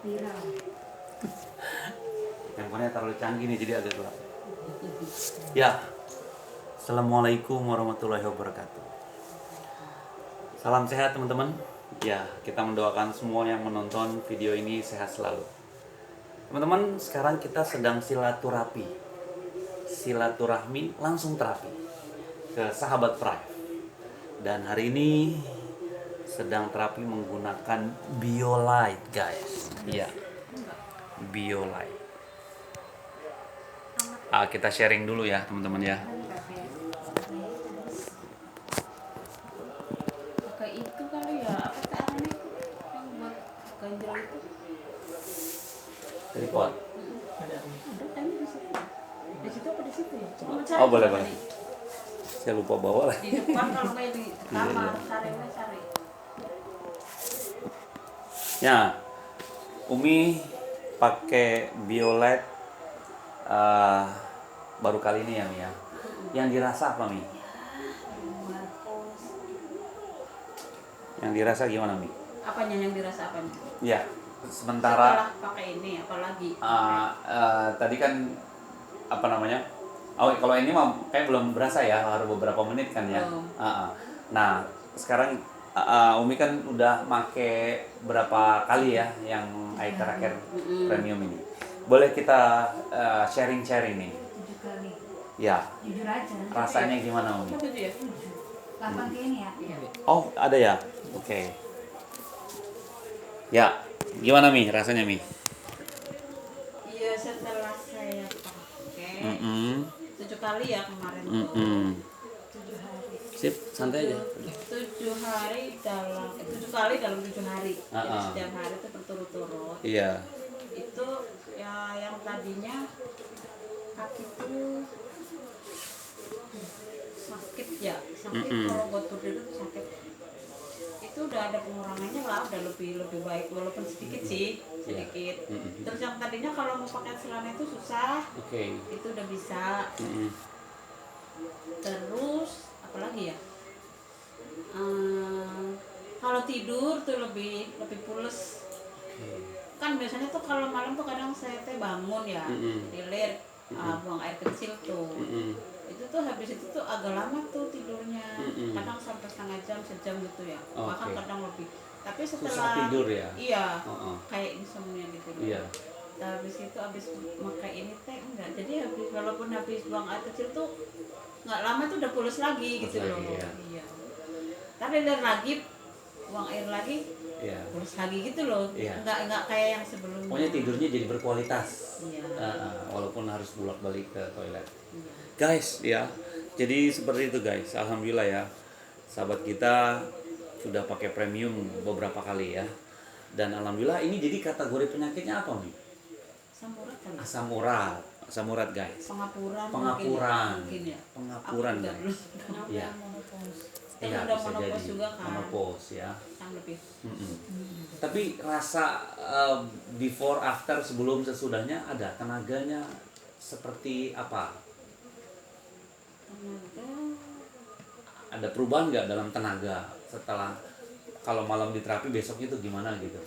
Viral. Handphonenya terlalu canggih nih jadi agak gelap. Ya, Assalamualaikum warahmatullahi wabarakatuh. Salam sehat teman-teman. Ya, kita mendoakan semua yang menonton video ini sehat selalu. Teman-teman, sekarang kita sedang silaturahmi langsung terapi ke sahabat Prime. Dan hari ini sedang terapi menggunakan BioLite, guys. Iya, BioLite. Kita sharing dulu ya teman-teman ya. Pakai itu kali ya, apa caranya itu yang buat ganjel itu? Tripod. Ada kan di situ. Di situ apa di situ ya? Coba cari. Oh, boleh. Saya lupa bawa lah. Di depan kalau nggak di kamar, Iya. cari. Ya, Umi pakai BioLite baru kali ini ya Mi ya. Yang dirasa apa Mi? Yang dirasa gimana Mi? Apanya yang dirasa apanya? Ya, sementara setelah pakai ini apalagi? tadi kan apa namanya? Oh, kalau ini mah kayak belum berasa ya, harus beberapa menit kan ya. Oh. Nah, sekarang Umi kan udah make berapa kali ya yang air terakhir premium ini. Boleh kita sharing nih. 7 kali. Ya. Jujur aja. Rasanya gimana Umi? Itu ya? 8 ini ya. Iya. Oh, ada ya? Oke. Ya, gimana Mi rasanya Mi? Iya, setelah saya pakai 7 kali ya kemarin tuh. 7 hari. Sip, santai aja. 7 hari dalam 7 kali dalam 7 hari. Jadi setiap hari itu berturut-turut. Iya. Itu ya yang tadinya kakiku sakit ya, kalau buat berdiri tuh sakit. Itu udah ada pengurangannya lah, udah lebih baik walaupun sedikit sih, sedikit. Terus yang tadinya kalau mau pakai celana itu susah. Oke. Itu udah bisa. Terus apalagi ya? Kalau tidur tuh lebih pules. Kan biasanya tuh kalau malam tuh kadang saya bangun ya, lilir, buang air kecil tuh. Itu tuh habis itu tuh agak lama tuh tidurnya, kadang sampai setengah jam, sejam gitu ya, bahkan kadang lebih. Tapi setelah susah tidur ya? Iya, kayak insomnia gitu. Iya. Nah, habis itu habis pakai ini teh enggak, jadi walaupun habis buang air kecil tuh nggak lama tuh udah pules lagi gitu loh. Iya. Tapi lihat lagi buang air lagi, pules lagi gitu loh. Nggak kayak yang sebelumnya. Pokoknya tidurnya jadi berkualitas. Iya. Walaupun harus bolak-balik ke toilet. Guys, ya. Jadi seperti itu guys. Alhamdulillah ya. Sahabat kita sudah pakai premium beberapa kali ya. Dan alhamdulillah ini jadi kategori penyakitnya apa nih? Samurat kan? Asam urat guys. Pengapuran mungkin ya. Pengapuran guys. Iya. Iya, udah bisa menopause jadi juga kan. menopause ya. Yang lebih. Tapi rasa before after sebelum sesudahnya ada tenaganya seperti apa? Tenaga. Ada perubahan nggak dalam tenaga setelah kalau malam di terapi besoknya itu gimana gitu?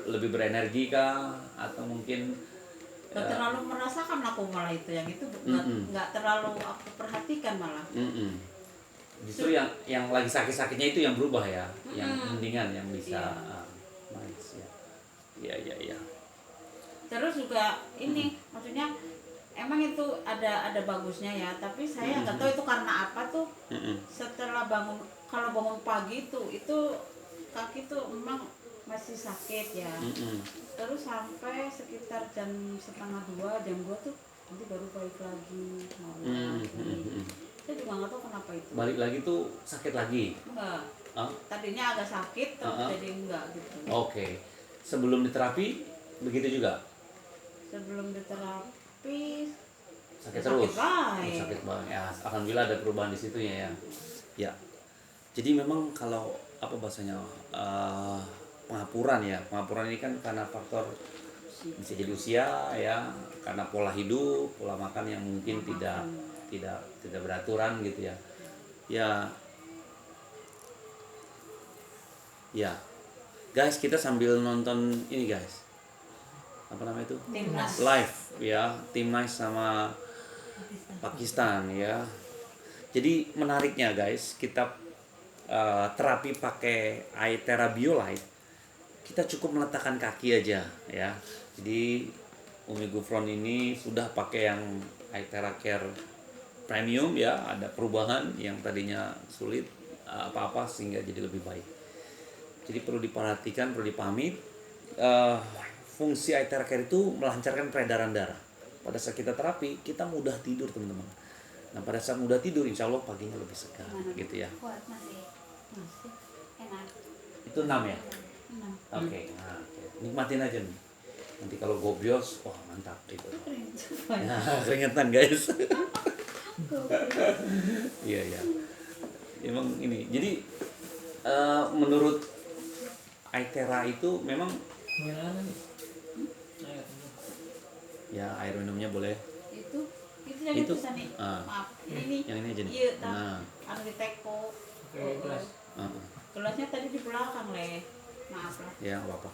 Lebih berenergi kah atau mungkin Gak terlalu merasakan aku malah itu yang itu nggak terlalu aku perhatikan malah. Justru yang lagi sakit-sakitnya itu yang berubah ya, yang mendingan yang bisa nice ya. Iya. Terus juga ini maksudnya emang itu ada bagusnya ya, tapi saya nggak tahu itu karena apa tuh. Setelah kalau bangun pagi itu kaki tuh memang masih sakit ya. Terus sampai sekitar jam 1:30, jam 2 tuh nanti baru balik lagi saya juga nggak tahu kenapa itu. Balik lagi tuh sakit lagi? Enggak. Tadinya agak sakit terus jadi enggak gitu. Oke. Sebelum diterapi begitu juga? Sebelum diterapi sakit terus. Sakit banget. Ya, alhamdulillah ada perubahan di situ ya. Ya. Jadi memang kalau apa bahasanya pengapuran ya. Pengapuran ini kan karena faktor bisa jadi usia ya, karena pola hidup, pola makan yang mungkin tidak beraturan gitu ya. Ya. Guys, kita sambil nonton ini guys. Apa namanya itu? Timnas. Live ya, Timnas sama Pakistan ya. Jadi menariknya guys, kita terapi pakai iTera BioLite, kita cukup meletakkan kaki aja ya. Jadi Umi Gufron ini sudah pakai yang iTera Care Premium ya, ada perubahan yang tadinya sulit apa-apa sehingga jadi lebih baik. Jadi perlu diperhatikan, perlu dipahami, fungsi iTera Care itu melancarkan peredaran darah. Pada saat kita terapi, kita mudah tidur teman-teman. Nah pada saat mudah tidur, insya Allah paginya lebih segar gitu ya. Kuat masih. Masih enak. Itu 6 ya? Enak. Oke, nah, oke. Nikmatin aja nih. Nanti kalau gobios, wah mantap gitu. Nah, keringetan guys. Iya ya. Emang ini. Jadi menurut iTera itu memang ya air minumnya boleh. Itu yang Itu, itu bisa nih. ah. Maaf. Ini. Yang ini aja nih. Iya, Nah, anu di teko. gelas. Gelasnya tadi di belakang leh. Maaf lah. ya nggak apa-apa.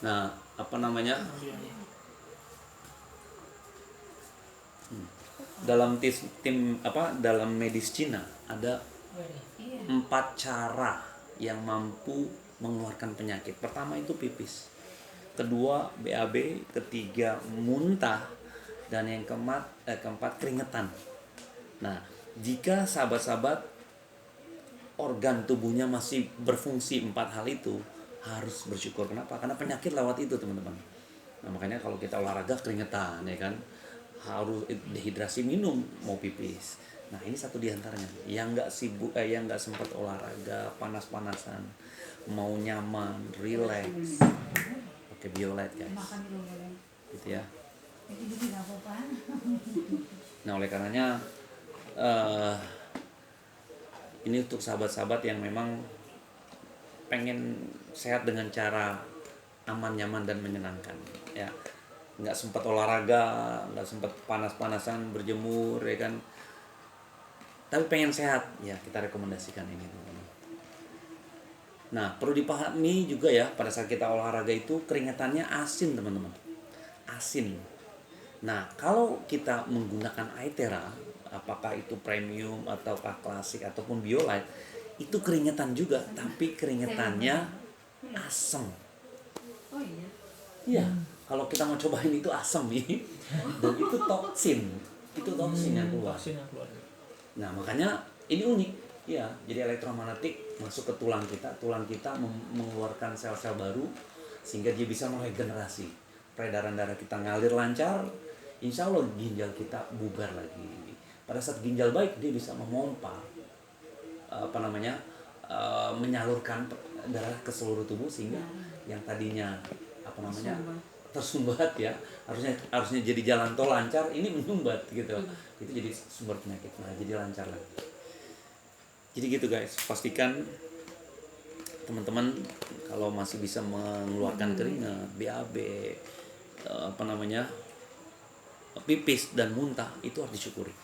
Nah, apa namanya? Dalam dalam medis Cina ada Iya. 4 cara yang mampu mengeluarkan penyakit. Pertama itu pipis, kedua BAB, ketiga muntah, dan yang keempat keringetan. Nah, jika sahabat-sahabat organ tubuhnya masih berfungsi 4 hal itu, harus bersyukur. Kenapa? Karena penyakit lewat itu teman-teman. Nah, makanya kalau kita olahraga keringetan ya kan, harus dehidrasi, minum, mau pipis. Nah ini satu diantaranya yang nggak sibuk, yang nggak sempat olahraga, panas-panasan, mau nyaman, relax, pakai BioLite guys, Makan dulu boleh. gitu ya. Itu juga nggak apa-apa. Nah oleh karenanya ini untuk sahabat-sahabat yang memang pengen sehat dengan cara aman, nyaman, dan menyenangkan ya. Nggak sempat olahraga, nggak sempat panas-panasan, berjemur ya kan, tapi pengen sehat ya, kita rekomendasikan ini teman-teman. Nah perlu dipahami juga ya, pada saat kita olahraga itu keringatannya asin teman-teman, asin. Nah kalau kita menggunakan iTera, apakah itu premium ataukah klasik ataupun BioLite, itu keringetan juga, tapi keringetannya asam. Oh iya. Iya, kalau kita mau cobain itu asam nih, dan itu toksin yang keluar. Nah makanya ini unik, ya. Jadi elektromagnetik masuk ke tulang kita mengeluarkan sel-sel baru sehingga dia bisa meregenerasi, peredaran darah kita ngalir lancar, insya Allah ginjal kita bugar lagi. Pada saat ginjal baik, dia bisa memompa, menyalurkan darah ke seluruh tubuh sehingga yang tadinya tersumbat ya, harusnya jadi jalan tol lancar, ini menyumbat gitu. Itu jadi sumber penyakit. Nah jadi lancar lagi. Jadi gitu guys, pastikan teman-teman kalau masih bisa mengeluarkan keringat, BAB, pipis dan muntah, itu harus disyukuri.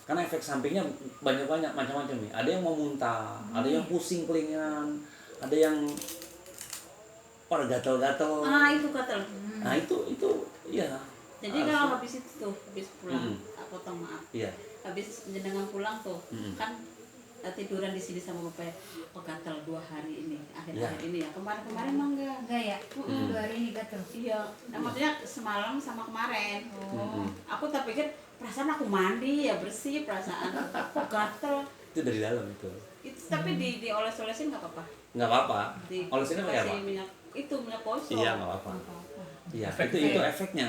Karena efek sampingnya banyak macam-macam nih. Ada yang mau muntah, ada yang pusing kelingan, ada yang gatal-gatal. Itu gatal. Nah itu ya. Jadi kalau habis itu tuh, habis pulang, aku potong maaf. Iya. Habis jenengan pulang tuh, Mm-mm. kan tiduran di sini sama bapak. Oh gatal 2 hari ini, akhir-akhir ini ya. Kemarin mah enggak. Enggak ya? 2 hari ini gatel. Iya. Nah, maksudnya semalam sama kemarin. Oh. Aku tak pikir perasaan aku mandi ya bersih perasaan. Kok gatal? Itu dari dalam itu. Itu tapi dioles-olesin nggak apa-apa. Nggak apa-apa. Di Olesinnya pakai apa? kasih minyak itu minyak kosong. Iya nggak apa-apa. Apa-apa. Iya, Efeknya itu ya? efeknya.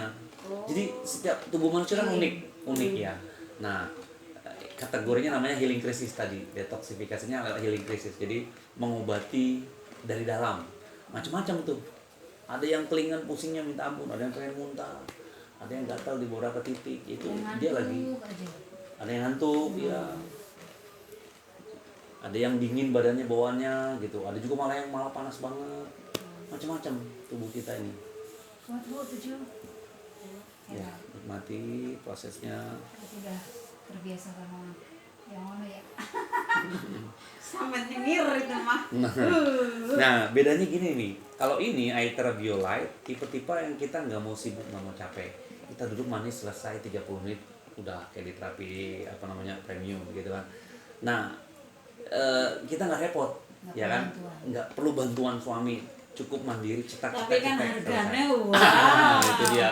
Oh. Jadi setiap tubuh manusia kan unik ya. Nah, kategorinya namanya healing crisis tadi. Detoksifikasinya adalah healing crisis. Jadi mengobati dari dalam. Macam-macam tuh. Ada yang kelingan pusingnya minta ampun, ada yang pengen muntah, ada yang gatal di beberapa titik. Itu Yang dia lagi. ngantuk aja. Ada yang ngantuk, ya. Ada yang dingin badannya bawaannya gitu. Ada juga malah yang panas banget. Macam-macam tubuh kita ini. Kuat Bu 7. Ya, nikmati prosesnya. Sudah terbiasa sama yang mana ya. Sampai nyengir itu mah. Nah, bedanya gini nih. Kalau ini Aether Biolite, tipe-tipe yang kita nggak mau sibuk, nggak mau capek. Kita duduk manis selesai 30 menit, udah kayak di terapi apa namanya premium gitu kan. Nah, kita nggak repot, Nggak ya perlu kan? bantuan. Nggak perlu bantuan suami, cukup mandiri, cetak. Tapi kan harganya Nah, wow. itu dia.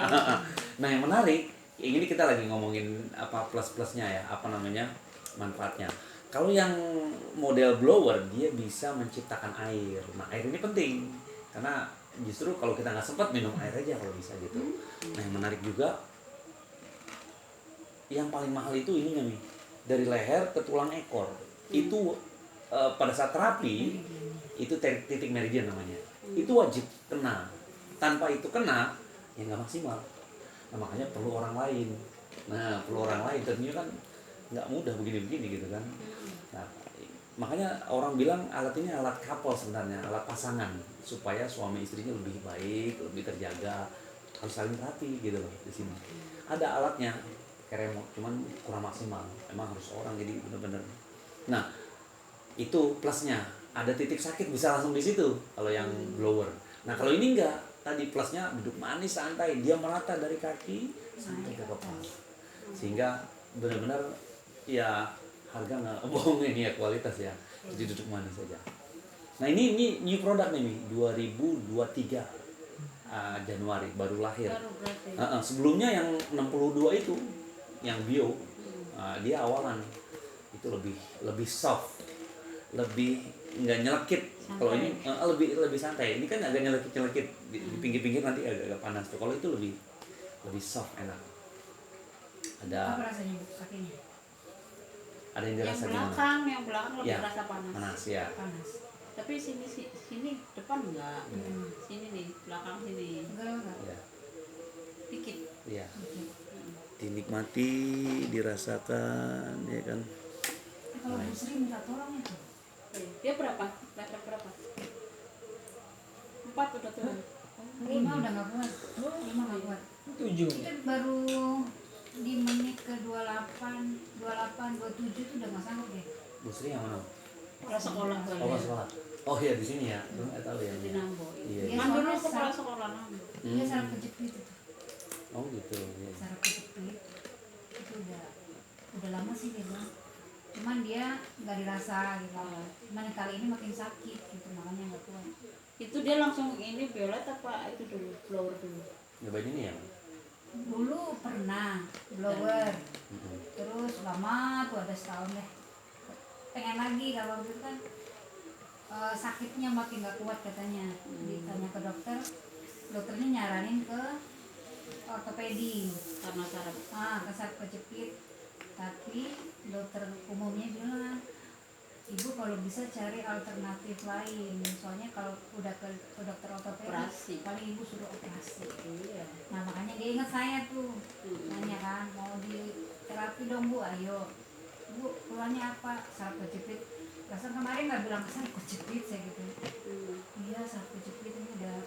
Nah, yang menarik, ini kita lagi ngomongin apa plus-plusnya ya, apa namanya manfaatnya. Kalau yang model blower, dia bisa menciptakan air. Nah, air ini penting karena justru kalau kita nggak sempat minum air aja kalau bisa gitu. Nah, yang menarik juga, yang paling mahal itu ininya nih, dari leher ke tulang ekor. Itu pada saat terapi itu titik meridian namanya. Itu wajib kena. Tanpa itu kena, ya nggak maksimal. Nah, makanya perlu orang lain. Nah, perlu orang lain tentunya kan nggak mudah begini-begini gitu kan. Nah, makanya orang bilang alat ini alat couple sebenarnya, alat pasangan supaya suami istrinya lebih baik, lebih terjaga, harus saling terapi gitu loh di sini. Ada alatnya kayak remote, cuman kurang maksimal. Emang harus orang jadi bener-bener. Nah, itu plusnya. Ada titik sakit bisa langsung di situ kalau yang blower. Nah, kalau ini enggak, tadi plusnya duduk manis santai, dia merata dari kaki sampai ke kepala. Sehingga benar-benar ya harga nggak bohongin ya, kualitas ya. Jadi duduk manis saja. Nah, ini new product nih 2023 Januari baru lahir. Baru berarti. Sebelumnya yang 62 itu yang bio, dia awalan itu lebih soft, lebih nggak nyelekit. Kalau ini lebih santai. Ini kan agak nyelekit di pinggir-pinggir, nanti agak panas tuh. Kalau itu lebih soft, enak. Apa rasanya kakinya? Ada yang Yang dirasa belakang lebih Ya, rasa panas. panas ya. Panas. Tapi sini depan enggak. Sini nih, belakang sini. Enggak. Ya, Dikit. ya. Dinikmati, dirasakan, ya kan. Kalau Bu Sri minta tolong itu. Dia berapa? Level berapa? 4 udah turun. 5 udah nggak kuat. 5 nggak kuat. 7. Itu baru di menit ke 28, 27 itu udah nggak sanggup deh. Bu Sri yang mana? Kepala sekolah Oh, kali. sekolah. Oh iya, di sini ya. Belum tahu ya. Di Nambo. Iya. Dia Kan dulu soalnya kepala sekolah Nambo. Dia saraf kejepit itu. Oh gitu. Ya. Saraf kejepit itu udah lama sih dia bilang. Cuman dia nggak dirasa gitu. Cuman kali ini makin sakit gitu, makanya nggak kuat. Itu dia langsung ini violet apa itu dulu blower dulu. Nyobain ini ya? Dulu pernah blower, terus lama tuh ada setahun deh. Pengen lagi kalau gitu kan sakitnya makin gak kuat katanya. Ditanya ke dokter, dokternya nyaranin ke ortopedi. Karena saraf. Ke saraf kejepit. Tapi dokter umumnya bilang, ibu kalau bisa cari alternatif lain. Soalnya kalau udah ke dokter ortopedi, Operasi. paling ibu suruh operasi. Iya. Nah makanya dia ingat saya tuh, nanya kan, mau di terapi dong Bu, ayo Bu, keluarnya apa? Saraf kejepit. Perasaan kemarin nggak bilang saraf kejepit saya gitu. Iya, saraf kejepit ini udah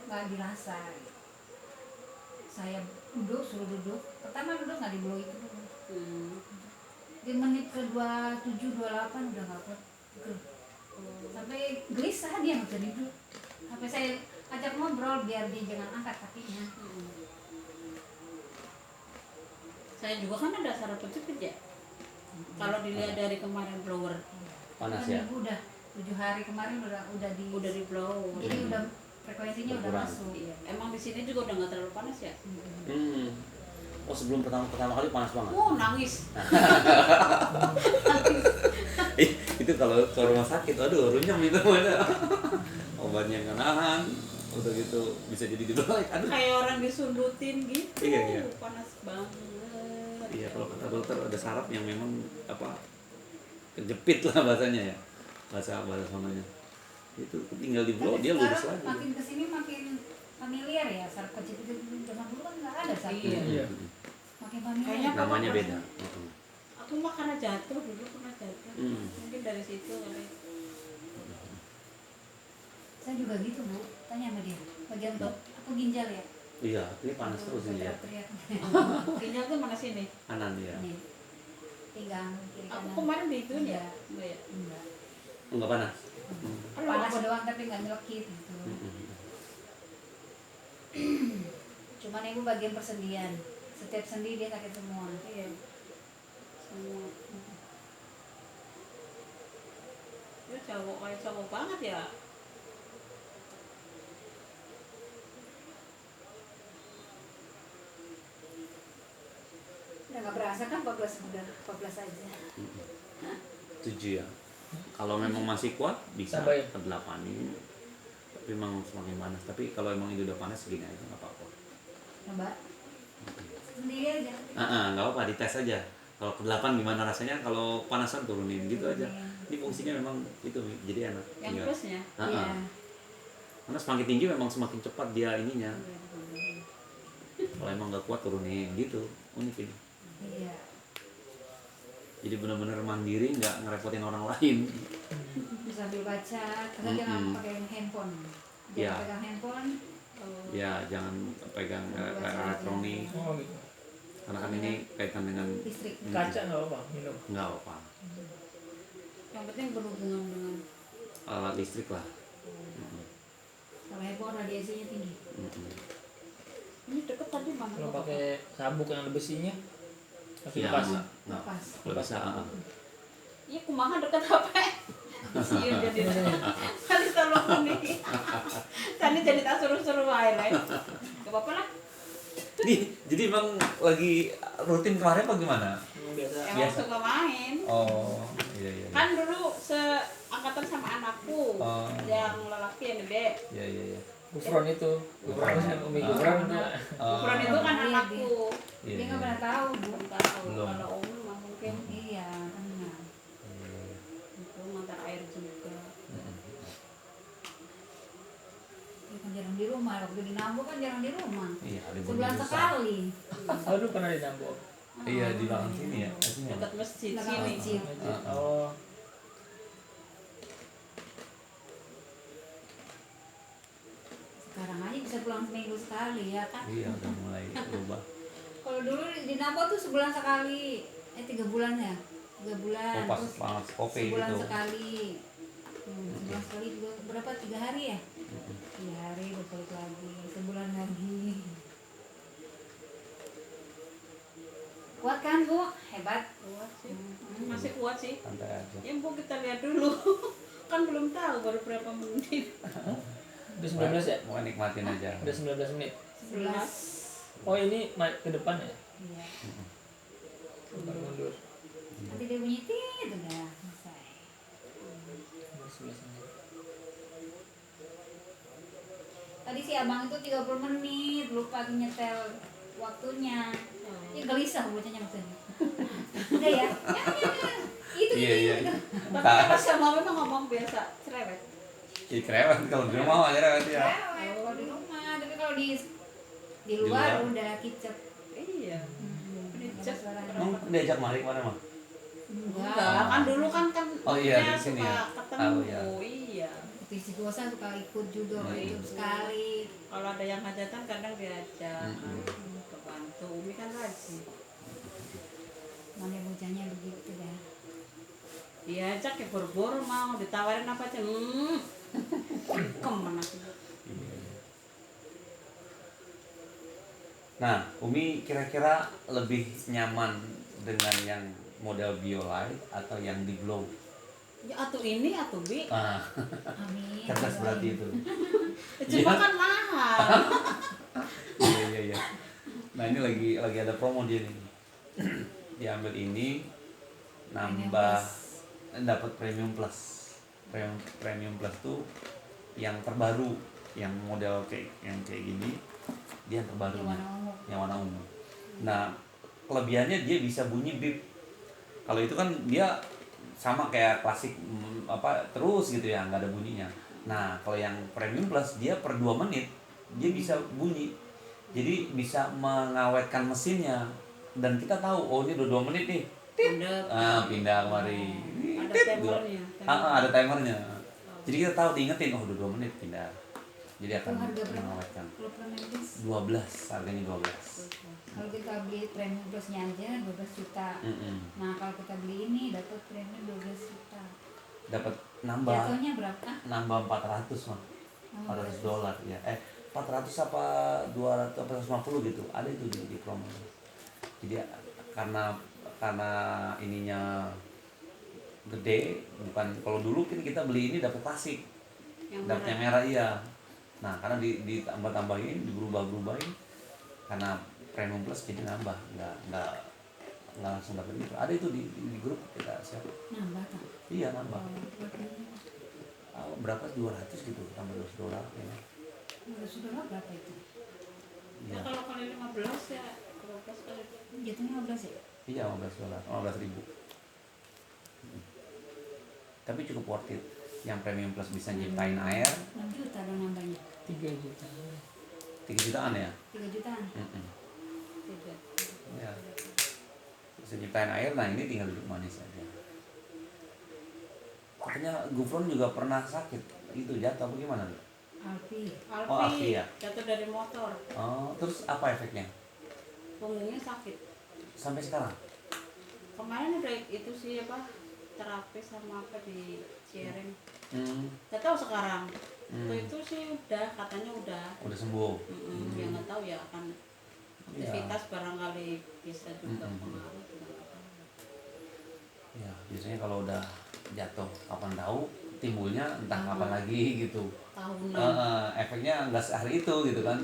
nggak dirasa. Saya suruh duduk. Pertama duduk nggak di blow itu. Di menit ke 27, 28 udah nggak kuat. Sampai gelisah dia nggak bisa duduk. Sampai saya ajak ngobrol biar dia jangan angkat kakinya. Saya juga kan ada saraf kejepit ya. Kalau dilihat dari kemarin blower, Panas Kan ya? ibu udah 7 hari kemarin udah udah di blow. jadi udah frekuensinya udah Berkurang. masuk. Iya. Emang di sini juga udah nggak terlalu panas ya. Oh, sebelum pertama kali panas banget. Nangis. Itu kalau ke rumah sakit, aduh runyam itu mana. Obatnya nggak nahan, udah gitu bisa jadi dibalik. Aduh. Kayak orang disundutin gitu. Iya. Panas banget. Iya, kalau kata dokter ada saraf yang memang apa kejepit lah bahasanya ya, bahasa sananya. Itu tinggal di blow Tapi dia lurus sekarang lagi. makin kesini makin familiar ya saraf kejepit itu. Zaman dulu kan nggak ada saraf Iya. Iya. makin familiar. Kayaknya Namanya Papa beda. Aku mah karena jatuh dulu pernah jatuh. Mungkin dari situ kali. Saya juga gitu Bu, tanya sama dia bagian aku ginjal ya. Iya, ini panas terus ini ya. Teriak-teriak. Ginjal tuh mana sini? Kanan ya. Nih. pinggang kiri Aku kanan. kemarin di itu ya. Enggak. Enggak ya. Enggak. Enggak panas. Kalau Panas aku- doang tapi nggak nyelekit gitu. Mm-mm. Cuman ibu bagian persendian. Setiap sendi dia sakit semua. Iya. Semua. Ya cowok kayak cowok banget ya. Udah nggak berasa kan 14 udah 14 aja. 7 ya. Kalau memang masih kuat bisa Tambahin. ke 8 ini. Tapi memang semakin panas. Tapi kalau emang itu udah panas segini aja nggak apa-apa. Coba sendiri aja. Nggak apa-apa, dites aja. Kalau ke 8 gimana rasanya? Kalau panasan turunin gitu aja. Ini fungsinya memang itu jadi enak. Yang Tinggal. plusnya. Iya. Karena semakin tinggi memang semakin cepat dia ininya. Kalau emang nggak kuat turunin gitu. Unik ini. Iya. Jadi benar-benar mandiri, nggak ngerepotin orang lain. Sambil baca, karena jangan pakai handphone. Jangan Iya. pegang handphone. Ya jangan pegang elektronik. Oh gitu. Karena kan ini kaitan dengan Listrik. Kaca nggak apa minum. nggak apa Yang penting berhubungan dengan alat listrik lah. Kalau handphone radiasinya tinggi. ini deket tadi mana? Kalau pakai sabuk yang ada besinya, tapi Ya, lepas. nggak Lepas. nggak bisa. Iya kumaha deket HP. Siun jadi. Kali tolong nih. Tadi jadi tak suruh-suruh wae lah. Gak apa-apa lah. Nih, jadi emang lagi rutin kemarin apa gimana? Biasa. Emang Biasa. suka main. Oh, iya iya. Kan dulu seangkatan sama anakku. Oh. Yang lelaki yang gede. Iya iya iya. Gufron itu, Gufron kan Umi Gufron itu. Ukuran itu kan Iya, anakku. Iya, Dia nggak iya. pernah tahu, Bu. Belum tahu. Belum. Kalau Om mah mungkin Iya, tenang. itu ngantar air juga. Dia kan jarang di rumah. Waktu di Nambo kan jarang di rumah. Iya, ada Sebulan bonus. sekali. Aduh pernah di Nambok. Iya, di belakang sini ya. Di sini. Dekat masjid Belakang sini. masjid. Oh, Sekarang aja bisa pulang seminggu sekali ya kan. Iya, udah mulai berubah. Kalau dulu di Nambo tuh sebulan sekali. 3 bulan ya. 3 bulan. Oh, pas Terus banget kopi sebulan gitu. sekali. Sebulan sekali juga berapa? 3 hari ya? 3 hari udah balik lagi. Sebulan lagi. Kuat kan Bu? Hebat. Kuat sih. Masih kuat sih. Santai aja. Ya Bu kita lihat dulu. Kan belum tahu baru berapa menit. udah 19 ya? Mau nikmatin aja. Udah 19 menit. 11. Oh ini ke depan ya? Iya. Depan mundur. Nanti dia bunyi tit udah selesai. Udah 11 menit. Tadi si abang itu 30 menit lupa nyetel waktunya. Ini gelisah bocahnya maksudnya. Udah ya? Ya. Itu Iya, iya. Tapi kalau sama memang ngomong biasa cerewet. Ih, keren kalau di rumah aja keren ya. Kalau di rumah, tapi kalau di luar? luar udah kicep. Iya. Ada suaranya. Emang diajak mari kemana mah? Enggak, kan dulu kan Oh iya, maksudnya di sini suka ya. ketemu. Oh, iya. Iya. Visi Gosa suka ikut juga Nah, ikut itu. sekali. Kalau ada yang hajatan kadang diajak. Mm-mm. Kebantu. Umi kan rajin. Mana bocahnya begitu dah. Diajak ya boro-boro mau ditawarin apa aja. Kemana sih? Nah, Umi kira-kira lebih nyaman dengan yang model Biolite atau yang di glow? Ya atau ini atau bi. Ah, Amin. cerdas berarti itu. Cuma Iya. kan mahal. Iya iya iya. Nah ini lagi ada promo dia nih. Diambil ini nambah dapat premium plus. Premium plus tuh yang terbaru, yang model kayak gini, dia yang Yang terbarunya, warna ungu. yang warna ungu. Nah kelebihannya dia bisa bunyi bip. Kalau itu kan dia sama kayak klasik terus gitu ya, nggak ada bunyinya. Nah kalau yang premium plus dia per 2 menit dia bisa bunyi. Jadi bisa mengawetkan mesinnya dan kita tahu oh ini udah 2 menit nih. Pindah kemari. Ada timernya. Ada timernya. Jadi kita tahu diingetin oh udah 2 menit pindah. Jadi Itu akan harga berapa? mengawetkan. Kalau Premium Plus 12, harganya 12. kalau kita beli Premium Plusnya aja 12 juta. Mm-mm. Nah kalau kita beli ini dapat premium 12 juta. Dapat nambah Jatuhnya berapa? nambah 400 mah. $400 ya. 400 apa 200 apa 150 gitu. Ada itu di promo. Jadi karena ininya gede, bukan kalau dulu kan kita beli ini dapat plastik. Dapat yang merah iya. Nah, karena ditambah-tambahin, diberubah-berubahin karena Premium Plus jadi nambah, nggak langsung dapat itu. Ada itu di grup kita siapa? Nambah tak? Iya nambah. Berapa ini? Berapa 200 gitu tambah $200 ya. $12 berapa itu? Ya Iya. kalau kali 15 ya 12 kali. Jatuhnya 15 ya? Iya $15, 15.000. Tapi cukup worth it. Yang Premium Plus bisa nyiptain air 6 juta dong nambahnya. 3 juta. 3 jutaan ya. 3 jutaan. Mm-mm. Tidak. Ya. Bisa nyiptain air, nah ini tinggal duduk manis aja. Katanya Gufron juga pernah sakit, itu jatuh apa gimana? Alfi. Oh, Alfi ya? Jatuh dari motor. Oh, terus apa efeknya? Punggungnya sakit. Sampai sekarang? Kemarin udah itu sih apa terapi sama apa di Ciring. Hmm, Gak tahu sekarang. Hmm. Itu sih udah katanya udah. udah sembuh. Ya nggak tahu ya kan Iya. aktivitas barangkali bisa juga Mm-mm. pengaruh juga nggak tahu. Ya, biasanya kalau udah jatuh kapan tahu timbulnya entah Hmm. kapan lagi gitu. Tahunan. Efeknya nggak sehari itu gitu kan,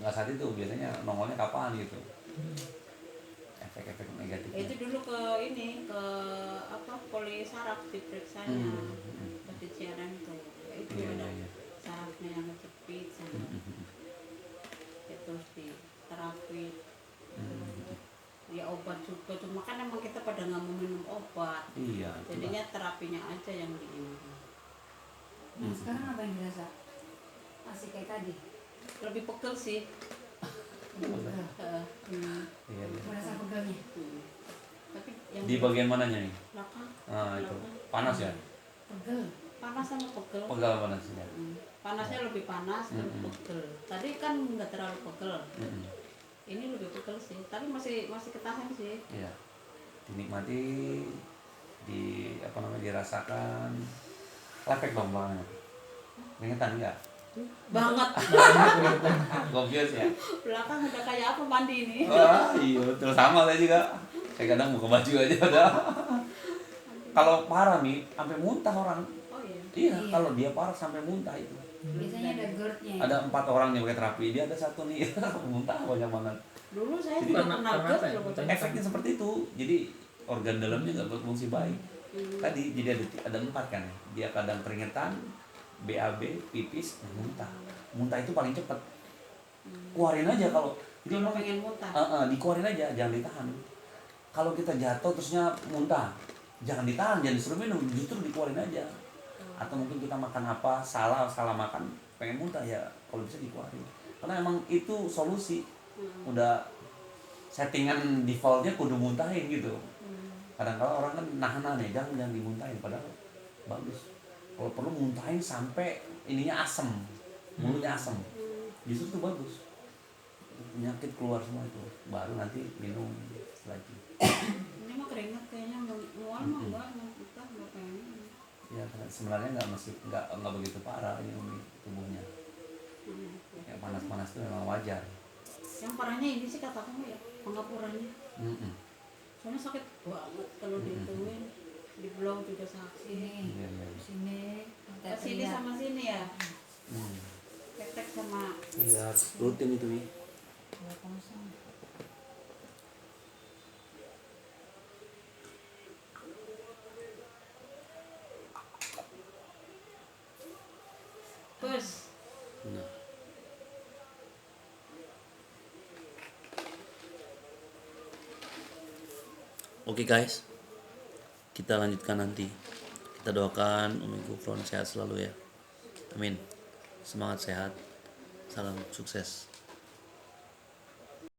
nggak saat itu, biasanya nongolnya kapan gitu. Efek-efek negatif. Ya, itu dulu ke ini ke apa poli saraf diperiksanya di Ciring tuh. Ya, itu Iya, ada iya, iya. sarafnya yang kejepit sama ya, terus di terapi. Ya obat juga cuma kan emang kita pada nggak mau minum obat. Iya. Jadinya terapinya aja yang di ini. Nah sekarang apa yang dirasa? Masih kayak tadi? Lebih pegel sih. Pegel. Iya, iya. Merasa pegelnya? Tapi yang Di bagian mananya nih? belakang Nah, itu belakang. panas ya? Pegel. Panas sama pegel. Pegal panasnya. Panasnya lebih panas lebih pegel. Tadi kan nggak terlalu pegel. Ini lebih pegel sih, tapi masih ketahan sih. Iya. Dinikmati, dirasakan. Lepek dong belakangnya. Keringetan enggak? Banget. Gokil sih ya. Belakang udah kayak apa mandi ini. Wah, iya betul sama saya juga. Saya kadang buka baju aja udah. Kalau parah nih, sampai muntah orang. Oh iya. Iya, Iya. kalau dia parah sampai muntah itu. Biasanya ada GERD-nya ya? Ada 4 orang yang pakai terapi, dia ada 1 nih muntah banyak banget. Dulu saya Jadi juga karena pernah apa GERD ya? loh. Muntahnya Efeknya seperti itu. Jadi organ dalamnya nggak berfungsi baik. Tadi jadi ada 4 kan. Dia kadang keringetan, BAB, pipis, muntah. Muntah itu paling cepat. Keluarin aja kalau. Jadi Kalau emang pengen muntah. dikeluarin aja, jangan ditahan. Kalau kita jatuh terusnya muntah, jangan ditahan, jangan disuruh minum, justru dikeluarin aja. Atau mungkin kita makan apa, salah makan, pengen muntah ya, kalau bisa dikeluarin. Karena emang itu solusi. Udah settingan defaultnya kudu muntahin gitu. Kadang-kadang orang kan nahan nih, jangan dimuntahin, padahal bagus. Kalau perlu muntahin sampai ininya asem, mulutnya asem, justru itu bagus. Penyakit keluar semua itu, baru nanti minum lagi. Ini mah keringet kayaknya mual mah enggak muntah enggak pengen. Ya sebenarnya nggak begitu parah ini tubuhnya. Ya panas-panas itu memang wajar. Yang parahnya ini sih kata kamu ya, pengapurannya. Soalnya sakit banget kalau dihituin, di blog juga sakit. Sini, Iya, iya. sini, Ke sini sama sini ya, ketek sama Iya harus rutin itu nih. 2-0. bus. Nah. Oke guys, kita lanjutkan nanti. Kita doakan Umi Gufron sehat selalu ya. Amin. Semangat sehat. Salam sukses.